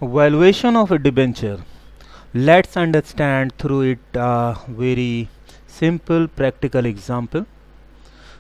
Valuation of a debenture. Let's understand through it a very simple practical example.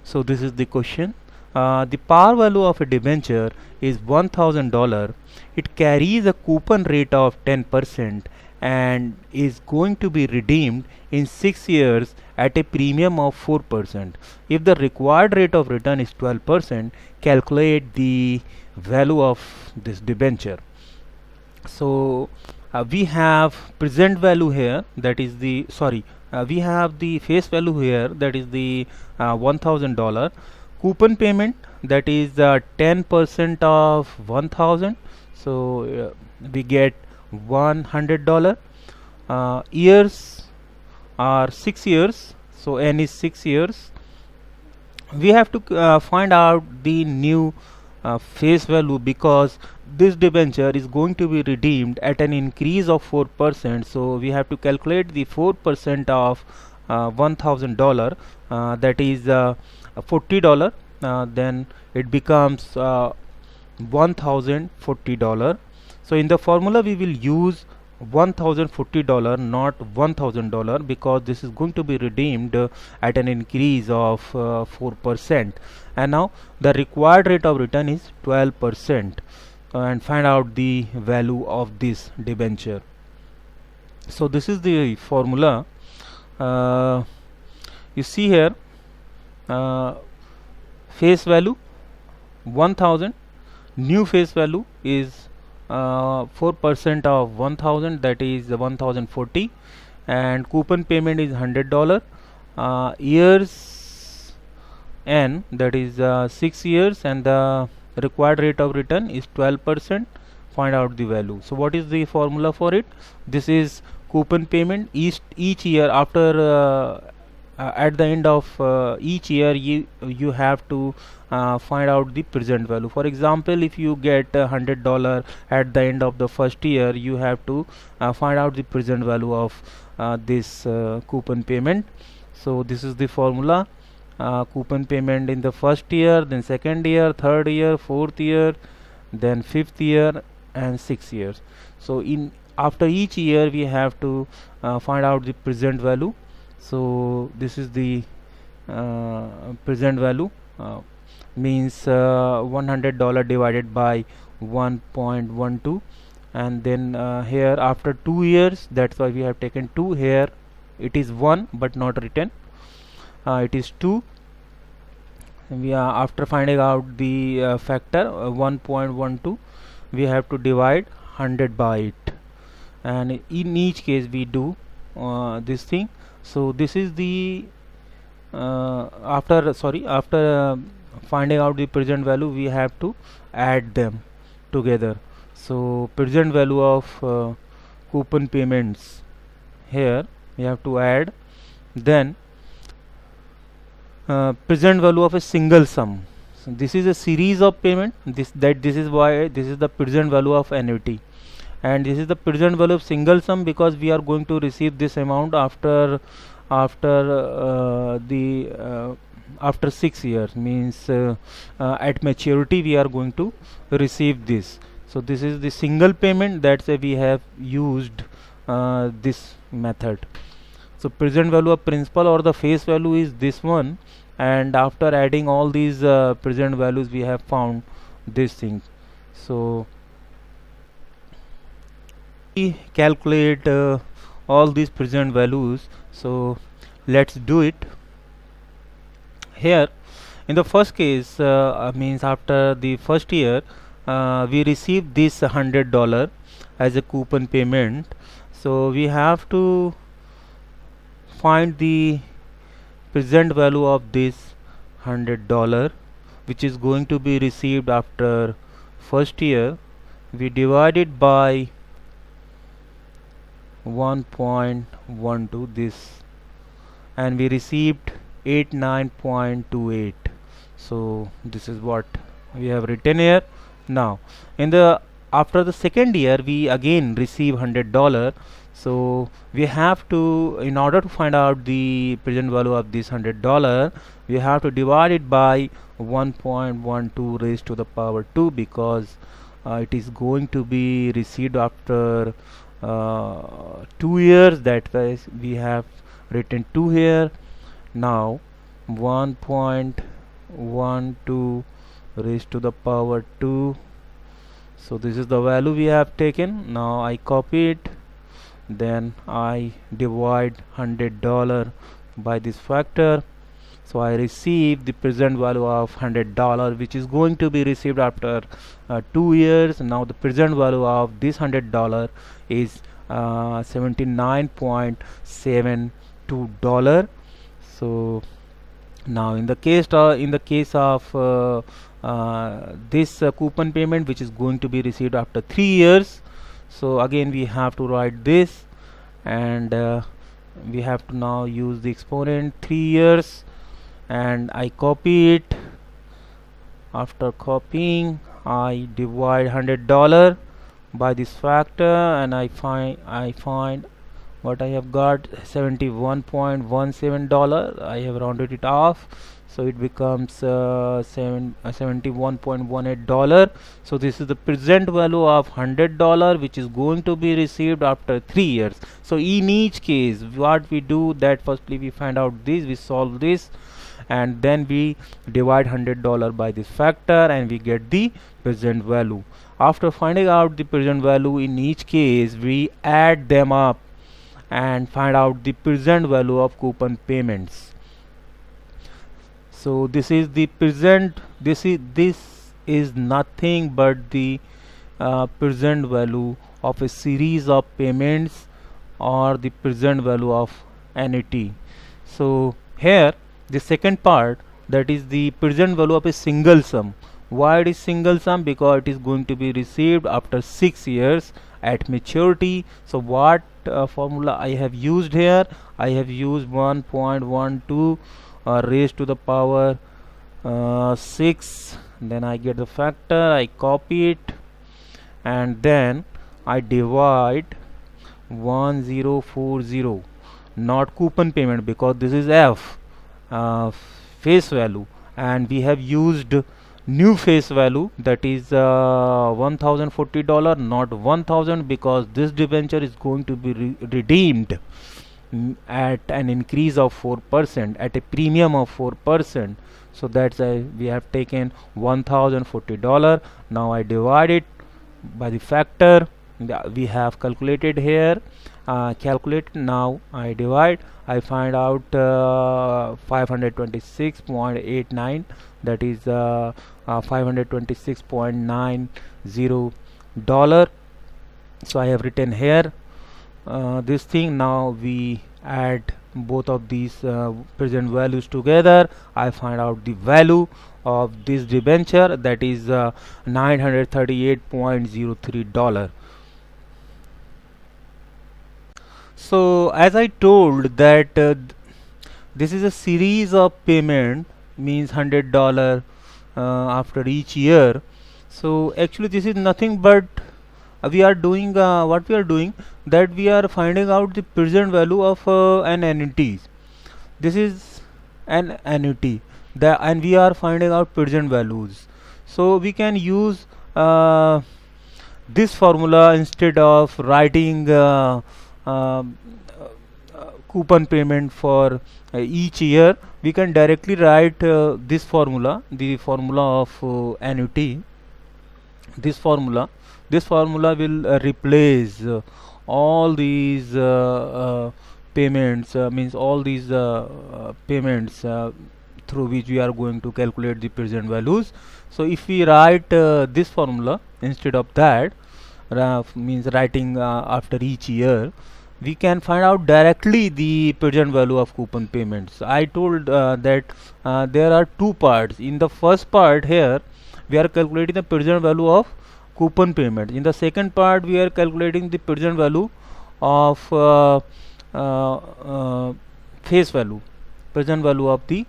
So this is the question. The par value of a debenture is $1,000. It carries a coupon rate of 10% and is going to be redeemed in 6 years at a premium of 4%. If the required rate of return is 12%, calculate the value of this debenture. So we have present value here, that is the we have the face value here, that is the $1,000. Coupon payment, that is 10% of 1,000, so we get $100. Years are 6 years, so n is 6 years. We have to find out the new face value, because this debenture is going to be redeemed at an increase of 4%. So we have to calculate the 4% of $1,000, that is $40. Then it becomes $1,040. So in the formula we will use $1,040, not $1,000, because this is going to be redeemed at an increase of 4%. And now the required rate of return is 12%, and find out the value of this debenture. So this is the formula. You see here, face value 1000, new face value is 4% of 1000, that is 1040, and coupon payment is $100. Years n, that is 6 years, and the required rate of return is 12%. Find out the value. So what is the formula for it? This is coupon payment. Each year, after at the end of each year, you have to find out the present value. For example, if you get $100 at the end of the first year, you have to find out the present value of this coupon payment. So this is the formula. Coupon payment in the first year, then second year, third year, fourth year, then fifth year, and 6 years. So in after each year we have to find out the present value. So this is the present value, means $100 divided by 1.12, and then here after 2 years, that's why we have taken 2 here. It is 1 but not written. It is 2. We are after finding out the factor 1.12, we have to divide 100 by it, and in each case we do this thing. So this is the after finding out the present value, we have to add them together. So present value of coupon payments, here we have to add, then present value of a single sum. So this is a series of payment. This is why this is the present value of annuity, and this is the present value of single sum, because we are going to receive this amount after 6 years, means at maturity we are going to receive this. So this is the single payment, that's why we have used this method. So present value of principal or the face value is this one, and after adding all these present values, we have found this thing. So we calculate all these present values. So let's do it. Here in the first case, means after the first year, we received this $100 as a coupon payment. So we have to find the present value of this $100, which is going to be received after first year. We divide it by 1.12, this, and we received 89.28. So this is what we have written here. Now in the after the second year, we again receive $100. So we have to, in order to find out the present value of this $100, we have to divide it by 1.12 raised to the power 2, because it is going to be received after 2 years. That is, we have written 2 here. Now 1.12 raised to the power 2. So this is the value we have taken. Now I copy it, then I divide $100 by this factor. So I receive the present value of $100, which is going to be received after 2 years. Now the present value of this $100 is $79.72. So now in the case of this coupon payment, which is going to be received after 3 years, so again we have to write this, and we have to now use the exponent 3 years, and I copy it. After copying, I divide $100 by this factor, and I find what I have got, $71.17. I have rounded it off, so it becomes $71.18. So this is the present value of $100, which is going to be received after 3 years. So in each case, what we do, that firstly we find out this, we solve this, and then we divide $100 by this factor, and we get the present value. After finding out the present value, in each case we add them up and find out the present value of coupon payments. So this is the present, this is nothing but the present value of a series of payments, or the present value of annuity. So here the second part, that is the present value of a single sum. Why it is single sum? Because it is going to be received after 6 years at maturity. So what formula I have used here? I have used 1.12 raised to the power 6. Then I get the factor, I copy it, and then I divide 1040, not coupon payment, because this is F, face value, and we have used new face value, that is $1040, not 1000, because this debenture is going to be redeemed at an increase of 4%, at a premium of 4%. So that's why we have taken $1040. Now I divide it by the factor we have calculated here. Now I divide, I find out 526.89, that is $526.90. So I have written here this thing. Now we add both of these present values together. I find out the value of this debenture, that is $938.03. So as I told that this is a series of payment, means $100 after each year. So actually this is nothing but we are doing what we are doing, that we are finding out the present value of an annuity. This is an annuity, and we are finding out present values. So we can use this formula instead of writing coupon payment for each year. We can directly write this formula, the formula of annuity. This formula will replace all these payments, means all these payments through which we are going to calculate the present values. So if we write this formula instead of that, means writing after each year, we can find out directly the present value of coupon payments. I told that there are two parts. In the first part here, we are calculating the present value of coupon payment. In the second part, we are calculating the present value of face value, present value of the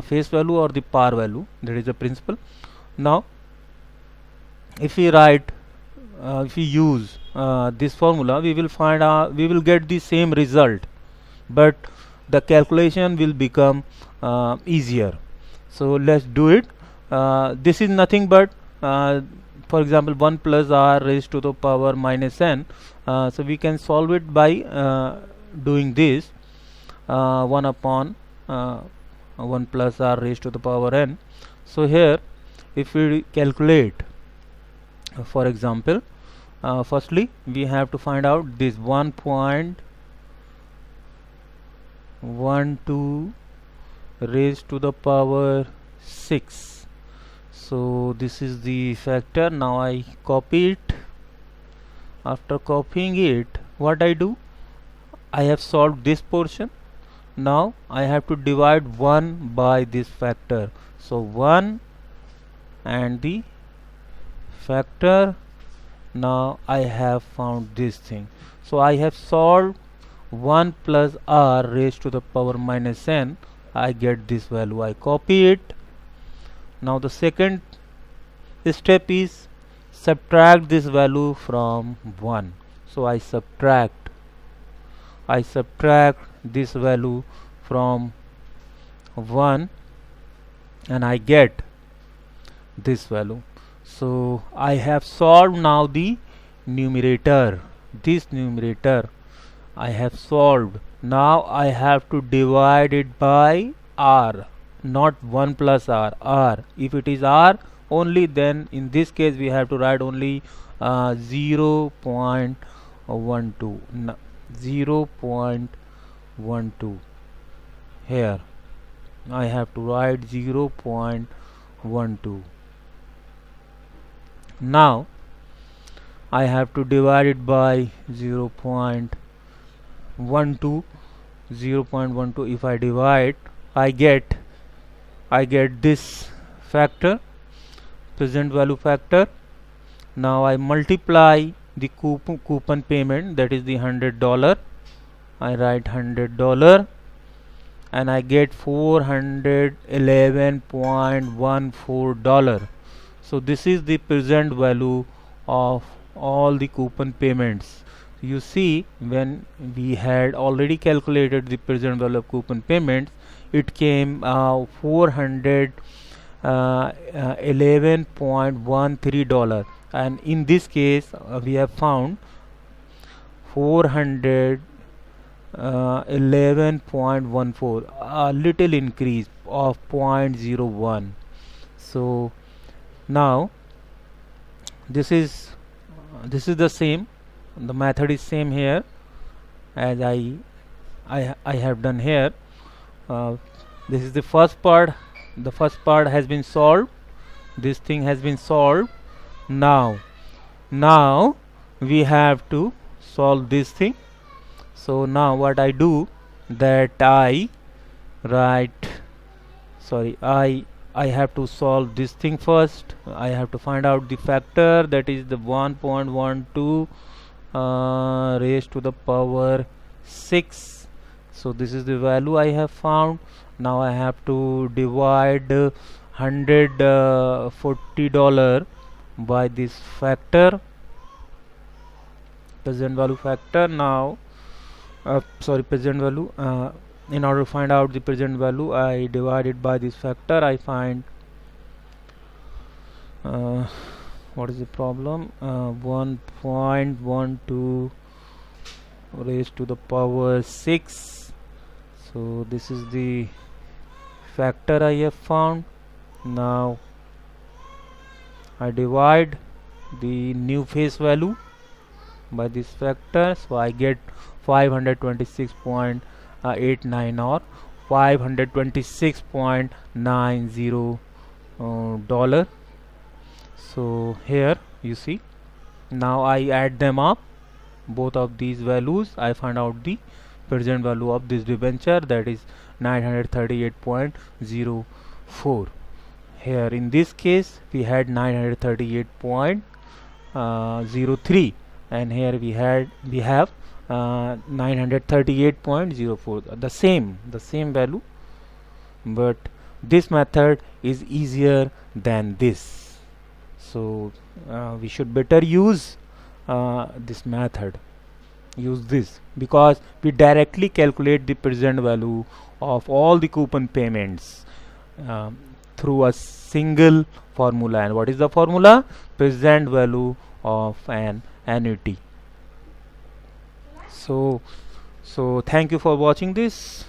face value or the par value. That is the principle. Now if we write if we use this formula, we will get the same result, but the calculation will become easier. So let's do it. This is nothing but for example 1 plus r raised to the power minus n. So we can solve it by doing this, 1 upon 1 plus r raised to the power n. So here if we calculate, for example, firstly we have to find out this 1.12 raised to the power 6. So this is the factor. Now I copy it. After copying it, what I do, I have solved this portion. Now I have to divide 1 by this factor. So 1 and the factor. Now I have found this thing. So I have solved 1 plus r raised to the power minus n. I get this value. I copy it. Now the second step is subtract this value from 1. So I subtract this value from 1 and I get this value. So I have solved now the numerator. This numerator I have solved. Now I have to divide it by r, not 1 plus r. If it is r only, then in this case we have to write only 0.12. 0.12. Here I have to write 0.12. Now I have to divide it by 0.12. 0.12. If I divide, I get this factor, present value factor. Now I multiply the coupon payment, that is the $100. I write $100 and I get $411.14. So this is the present value of all the coupon payments. You see, when we had already calculated the present value of coupon payments, it came $411.13, and in this case we have found $411.14, a little increase of 0.01. So now this is the same, the method is same here as I have done here. This is the first part. The first part has been solved. This thing has been solved. Now we have to solve this thing. So now what I do, that I have to solve this thing first. I have to find out the factor, that is the 1.12 raised to the power 6. So this is the value I have found. Now I have to divide $140 by this factor, present value factor. Now present value. In order to find out the present value, I divide it by this factor. I find what is the problem, 1.12 raised to the power 6. So this is the factor I have found. Now I divide the new face value by this factor, so I get 526.89 or $526.90 dollar. So here you see, now I add them up, both of these values. I find out the present value of this debenture, that is 938.04. Here in this case we had 938.03, and here we have 938.04, the same value, but this method is easier than this. So we should better use this method, use this, because we directly calculate the present value of all the coupon payments. through a single formula. And what is the formula? Present value of an annuity. So thank you for watching this.